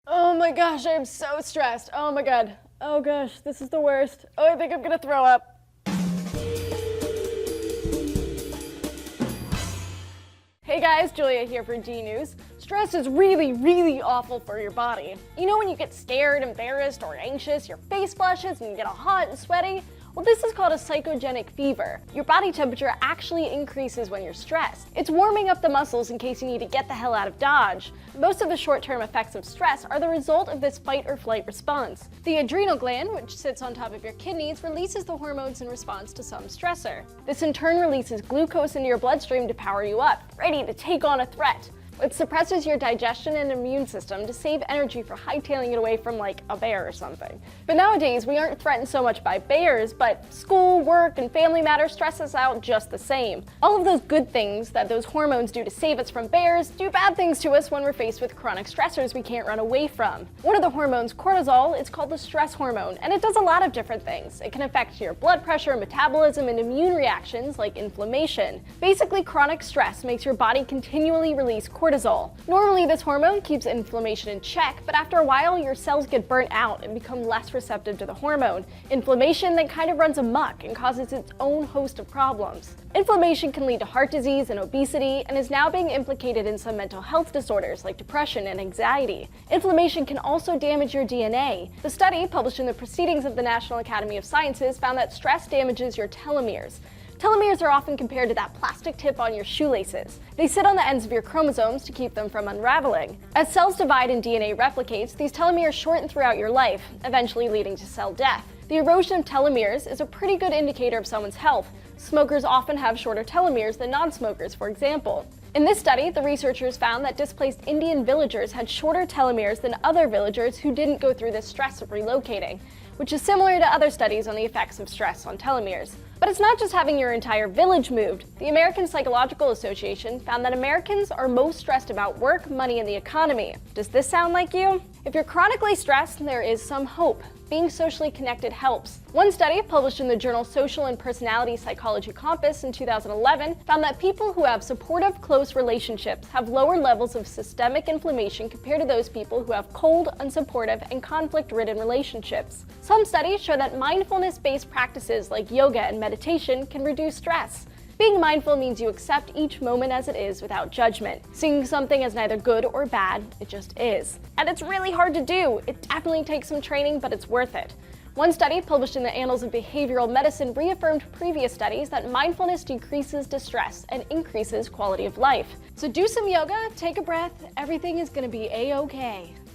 Oh my gosh, I'm so stressed. Oh my god. Oh gosh, this is the worst. Oh, I think I'm gonna throw up. Hey guys, Julia here for G News. Stress is really awful for your body. You know when you get scared, embarrassed, or anxious, your face flushes and you get all hot and sweaty? Well, this is called a psychogenic fever. Your body temperature actually increases when you're stressed. It's warming up the muscles in case you need to get the hell out of Dodge. Most of the short-term effects of stress are the result of this fight or flight response. The adrenal gland, which sits on top of your kidneys, releases the hormones in response to some stressor. This in turn releases glucose into your bloodstream to power you up, ready to take on a threat. It suppresses your digestion and immune system to save energy for hightailing it away from like a bear or something. But nowadays, we aren't threatened so much by bears, but school, work, and family matters stress us out just the same. All of those good things that those hormones do to save us from bears do bad things to us when we're faced with chronic stressors we can't run away from. One of the hormones, cortisol, is called the stress hormone, and it does a lot of different things. It can affect your blood pressure, metabolism, and immune reactions like inflammation. Basically, chronic stress makes your body continually release cortisol. Normally, this hormone keeps inflammation in check, but after a while, your cells get burnt out and become less receptive to the hormone. Inflammation then kind of runs amok and causes its own host of problems. Inflammation can lead to heart disease and obesity, and is now being implicated in some mental health disorders like depression and anxiety. Inflammation can also damage your DNA. The study, published in the Proceedings of the National Academy of Sciences, found that stress damages your telomeres. Telomeres are often compared to that plastic tip on your shoelaces. They sit on the ends of your chromosomes to keep them from unraveling. As cells divide and DNA replicates, these telomeres shorten throughout your life, eventually leading to cell death. The erosion of telomeres is a pretty good indicator of someone's health. Smokers often have shorter telomeres than non-smokers, for example. In this study, the researchers found that displaced Indian villagers had shorter telomeres than other villagers who didn't go through this stress of relocating, which is similar to other studies on the effects of stress on telomeres. But it's not just having your entire village moved. The American Psychological Association found that Americans are most stressed about work, money, and the economy. Does this sound like you? If you're chronically stressed, there is some hope. Being socially connected helps. One study, published in the journal Social and Personality Psychology Compass in 2011, found that people who have supportive, close relationships have lower levels of systemic inflammation compared to those people who have cold, unsupportive, and conflict-ridden relationships. Some studies show that mindfulness-based practices like yoga and meditation can reduce stress. Being mindful means you accept each moment as it is without judgment. Seeing something as neither good or bad, it just is. And it's really hard to do. It definitely takes some training, but it's worth it. One study published in the Annals of Behavioral Medicine reaffirmed previous studies that mindfulness decreases distress and increases quality of life. So do some yoga, take a breath, everything is gonna be A-okay.